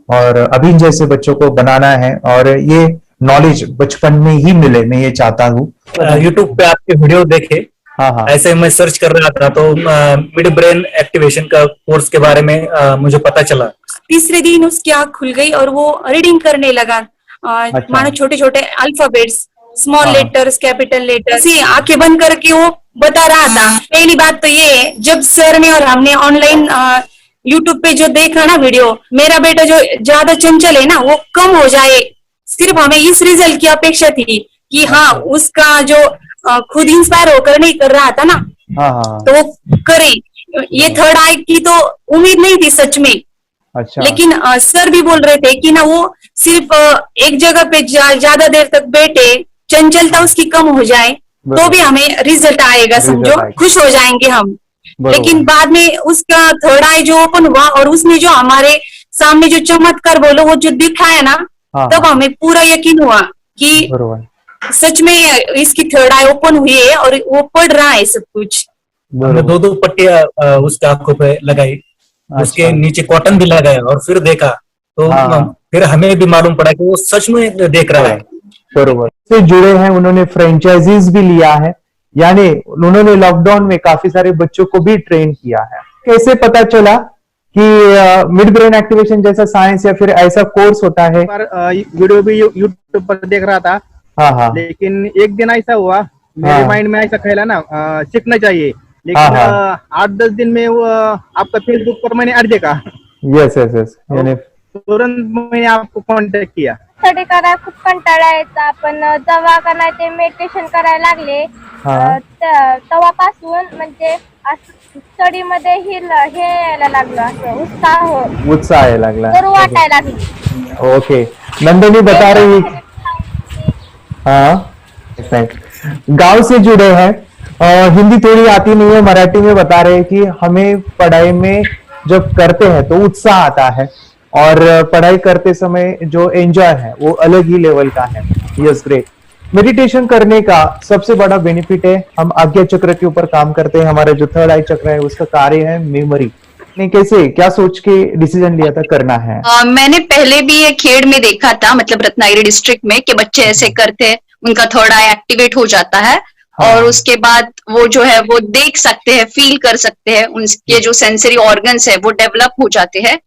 और अभी जैसे बच्चों को बनाना है, और ये नॉलेज बचपन में ही मिले, मैं ये चाहता हूँ। यूट्यूब पे आपके वीडियो देखे, हाँ, ऐसे मैं सर्च कर रहा था तो मिड ब्रेन एक्टिवेशन का कोर्स के बारे में मुझे पता चला। तीसरे दिन उसकी आंख खुल गई और वो रीडिंग करने लगा। मानो छोटे छोटे alphabets, small letters, capital letters, आंखें बंद करके वो बता रहा था। पहली बात तो ये, जब सर ने और हमने ऑनलाइन यूट्यूब पे जो देखा ना वीडियो, मेरा बेटा जो ज्यादा चंचल है ना वो कम हो जाए, सिर्फ हमें इस रिजल्ट की अपेक्षा थी कि हाँ उसका जो खुद इंस्पायर होकर नहीं कर रहा था ना, तो वो करे। ये थर्ड आई की तो उम्मीद नहीं थी सच में। अच्छा। लेकिन सर भी बोल रहे थे कि ना वो सिर्फ एक जगह पे ज्यादा देर तक बैठे, चंचलता उसकी कम हो जाए तो भी हमें रिजल्ट आएगा, समझो खुश हो जाएंगे हम। लेकिन बाद में उसका थर्ड आई जो ओपन हुआ और उसने जो हमारे सामने जो चमत्कार बोलो वो जो दिखाया ना, तब हमें पूरा यकीन हुआ कि सच में इसकी थर्ड आई ओपन हुई है और वो पढ़ रहा है सब कुछ। हमने 2 पट्टियां उसके आंखों पे लगाई, उसके नीचे कॉटन भी लगाया और फिर देखा तो फिर हमें भी मालूम पड़ा कि वो सच में देख रहा है। बरोबर से जुड़े हैं, उन्होंने फ्रेंचाइजीज भी लिया है, यानी उन्होंने लॉकडाउन में काफी सारे बच्चों को भी ट्रेन किया है। कैसे पता चला कि मिड ब्रेन एक्टिवेशन जैसा साइंस या फिर ऐसा कोर्स होता है? वीडियो भी यूट्यूब पर देख रहा था, लेकिन एक दिन ऐसा हुआ मेरे माइंड में ऐसा ख्याल ना सीखना चाहिए, लेकिन 8-10 दिन में वो आपका फेसबुक पर मैंने ऐड देखा। यस यस यस, यानी तुरंत मैंने आपको कॉन्टॅक्ट किया। स्टडी करायला खूप कंटाळा यायचा, पण जेव्हा का नाही ते मेडिटेशन करायला लागले तेव्हापासून म्हणजे स्टडी मध्ये हे यायला लागलं, असं उत्साह यायला लागला, बरं वाटायला लागलं। ओके, नंदिनी बता रही, हाँ गांव से जुड़े हैं, हिंदी थोड़ी आती नहीं है, मराठी में बता रहे हैं कि हमें पढ़ाई में जब करते हैं तो उत्साह आता है और पढ़ाई करते समय जो एंजॉय है वो अलग ही लेवल का है। Yes, great. मेडिटेशन करने का सबसे बड़ा बेनिफिट है, हम आज्ञा चक्र के ऊपर काम करते हैं, हमारा जो थर्ड आई चक्र है उसका कार्य है मेमोरी। ने कैसे क्या सोच के डिसीजन लिया था करना है? मैंने पहले भी ये खेड़ में देखा था, मतलब रत्नागिरी डिस्ट्रिक्ट में, कि बच्चे ऐसे करते हैं, उनका थर्ड आई एक्टिवेट हो जाता है। और उसके बाद वो जो है वो देख सकते हैं, फील कर सकते हैं, उनके जो सेंसरी ऑर्गन्स है वो डेवलप हो जाते हैं।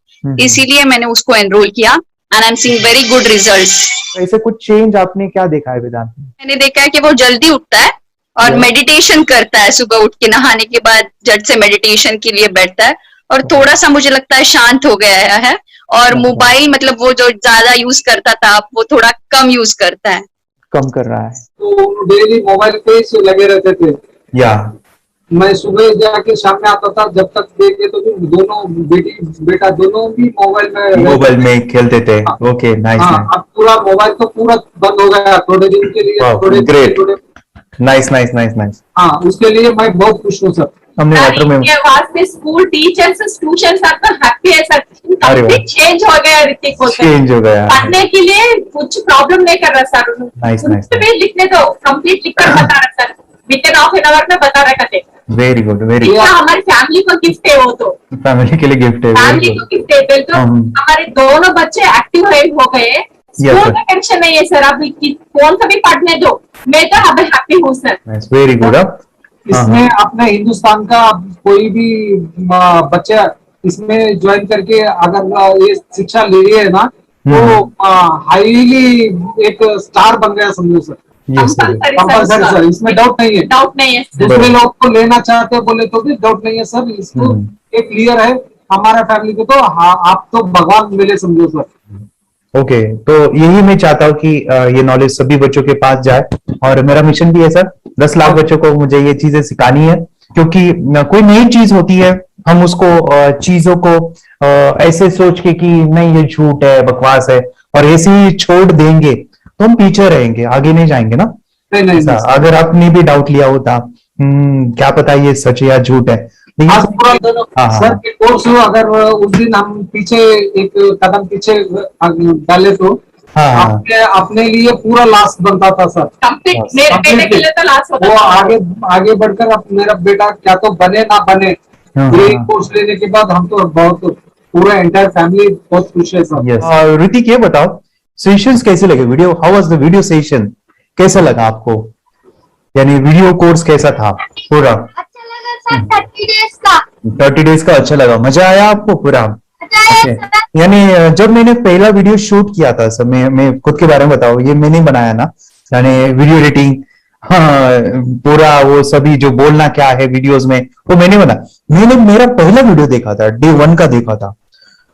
इसीलिए मैंने उसको एनरोल किया and I am seeing very good results. ऐसे कुछ चेंज आपने क्या देखा है वेदांत में? मैंने देखा है कि वो जल्दी उठता है और मेडिटेशन करता है, सुबह उठ के नहाने के बाद झट से मेडिटेशन के लिए बैठता है और थोड़ा सा मुझे लगता है शांत हो गया है। और मोबाइल मतलब वो जो ज्यादा यूज करता था वो थोड़ा कम यूज करता है, कम कर रहा है। तो डेली मोबाइल पे ही लगे रहते थे। या मैं सुबह जाके शाम में आता था, जब तक देखे तो भी दोनों बेटा दोनों भी मोबाइल में खेलते थे। Okay, nice. अब पूरा मोबाइल तो पूरा बंद हो गया थोड़े दिन के लिए। Great, nice nice nice nice. हाँ, उसके लिए मैं बहुत खुश हूँ सर। हमने लेटर में वास्ते स्कूल टीचर्स स्टूडेंट्स आपका हैप्पी है सर। कंप्लीट चेंज हो गया ऋतिक को, चेंज हो गया। पढ़ने के लिए कुछ प्रॉब्लम नहीं कर रहा सर। Nice nice. लिखने दो, कंप्लीट लिखकर बता रहा sir, within half an hour में बता रहा कहते। Very good, very good. हमारी फैमिली को गिफ्ट है, वो तो फैमिली के लिए गिफ्ट है, फैमिली को गिफ्ट है। फिर तो हमारे दोनों बच्चे एक्टिव हो गए, स्कूल का टेंशन नहीं है सर। अभी कौन सा भी पढ़ने दो, मैं तो अभी हैप्पी हूँ सर। Very good. इसमें अपने हिंदुस्तान का कोई भी बच्चा इसमें ज्वाइन करके अगर ये शिक्षा ले रही है ना, तो हाईली एक स्टार बन गया समझो सर। कंपल्सरी सर, इसमें डाउट नहीं है। डाउट नहीं है। दूसरे लोग को लेना चाहते बोले तो भी डाउट नहीं है सर। इसको एक क्लियर है हमारा फैमिली को, तो आप तो भगवान मिले समझो सर। ओके, तो यही मैं चाहता हूँ कि ये नॉलेज सभी बच्चों के पास जाए, और मेरा मिशन भी है सर, 10 लाख बच्चों को मुझे ये चीजें सिखानी है। क्योंकि कोई नई चीज होती है, हम उसको चीजों को ऐसे सोच के कि नहीं ये झूठ है, बकवास है, और ऐसे ही छोड़ देंगे तो हम पीछे रहेंगे, आगे नहीं जाएंगे ना। नहीं। अगर आपने भी डाउट लिया होता क्या पता ये सच है या झूठ है। सर के कोर्स अगर उस दिन हम पीछे एक कदम पीछे डाले तो अपने लिए पूरा लास्ट बनता था सर। मेरे बेटे के लिए तो लास्ट होता वो आगे बढ़कर अब मेरा बेटा क्या तो बने ना बने, ये कोर्स लेने के बाद हम तो बहुत पूरा एंटायर फैमिली बहुत खुश है सर। ऋतिक ये बताओ, सेशंस कैसे लगे? Video, how was the video session? कैसा लगा आपको? यानी वीडियो कोर्स कैसा था पूरा? अच्छा लगा सर। 30 डेज का अच्छा लगा, मजा आया आपको पूरा? यानी जब मैंने पहला वीडियो शूट किया था सर, मैं खुद के बारे में बताऊं, ये मैंने बनाया ना, यानी वीडियो एडिटिंग, हाँ, पूरा वो सभी जो बोलना क्या है वीडियोस में वो मैंने बनाया। मैंने मेरा पहला वीडियो देखा था, डे 1 का देखा था।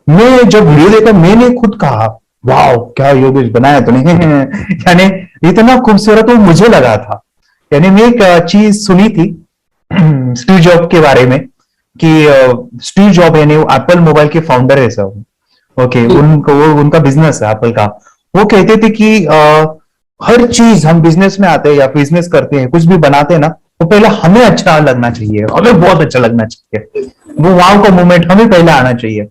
मैं जब वीडियो देखा मैंने खुद कहा वाह क्या योगेश बनाया तूने यानी इतना खूबसूरत वो मुझे लगा था। यानी मैं एक चीज सुनी थी स्टीव जॉब के बारे में कि स्टीव जॉब यानी एप्पल मोबाइल के फाउंडर है सब। ओके, उनका बिजनेस है एप्पल का। वो कहते थे कि हर चीज हम बिजनेस में आते हैं या बिजनेस करते हैं, कुछ भी बनाते हैं ना, वो पहले हमें अच्छा लगना चाहिए, हमें बहुत अच्छा लगना चाहिए, वो वाव का मोमेंट हमें पहले आना चाहिए।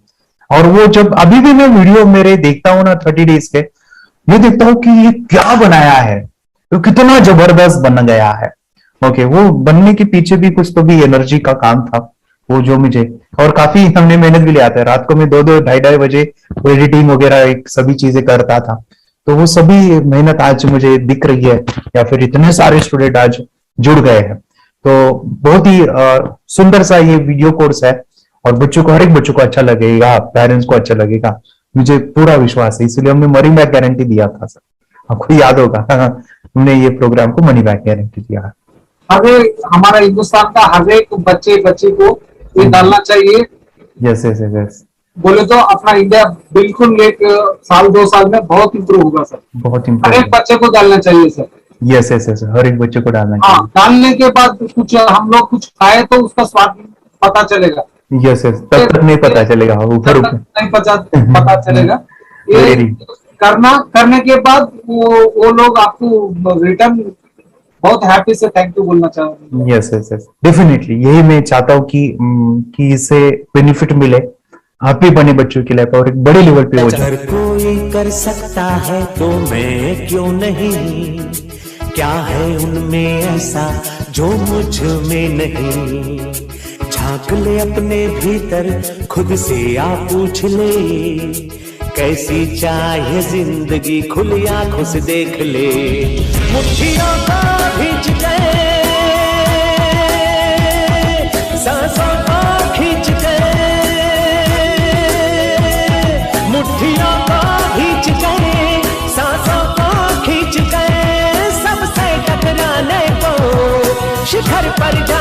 और वो जब अभी भी मैं वीडियो मेरे देखता हूँ ना 30 डेज के, मैं देखता हूँ कि ये क्या बनाया है, तो कितना जबरदस्त बन गया है। ओके, वो बनने के पीछे भी कुछ तो भी एनर्जी का काम था वो, जो मुझे, और काफी हमने मेहनत भी लिया था। रात को मैं 2-2 ढाई बजे एडिटिंग वगैरह सभी चीजें करता था। तो वो सभी मेहनत आज मुझे दिख रही है, या फिर इतने सारे स्टूडेंट आज जुड़ गए हैं। तो बहुत ही सुंदर सा ये वीडियो कोर्स है, और बच्चों को, हर एक बच्चों को अच्छा लगेगा, पेरेंट्स को अच्छा लगेगा, मुझे पूरा विश्वास है। इसलिए हमने मनी बैक गारंटी दिया था सर, आपको याद होगा हमने ये प्रोग्राम को मनी बैक गारंटी दिया है। हमारा हिंदुस्तान का हर एक बच्चे को ये डालना चाहिए। यस यस यस, बोले तो अपना इंडिया बिल्कुल 1 साल 2 साल में बहुत इम्प्रूव होगा सर। बहुत हर एक बच्चे को डालना चाहिए सर। यस यस यस, हर एक बच्चे को डालना चाहिए। डालने के बाद कुछ हम लोग कुछ खाए तो उसका स्वाद पता चलेगा। यस यस, तब तक नहीं पता चलेगा, ऊपर नहीं पता चलेगा। ये करने के बाद वो लोग आपको रिटर्न बहुत हैप्पी से थैंक यू बोलना चाहूंगा। यस यस यस, डेफिनेटली यही मैं चाहता हूँ कि इससे बेनिफिट मिले, हैप्पी बने बच्चों की लाइफ, और एक बड़े लेवल पे हो जाए। अगर कोई कर सकता है तो मैं क्यों नहीं, क्या है उनमें ऐसा जो मुझ में नहीं। झांक ले अपने भीतर, खुद से आ पूछ ले, कैसी चाहे जिंदगी, खुली आंखों से देख ले। मुट्ठियों को भींच गए शिखर पर जा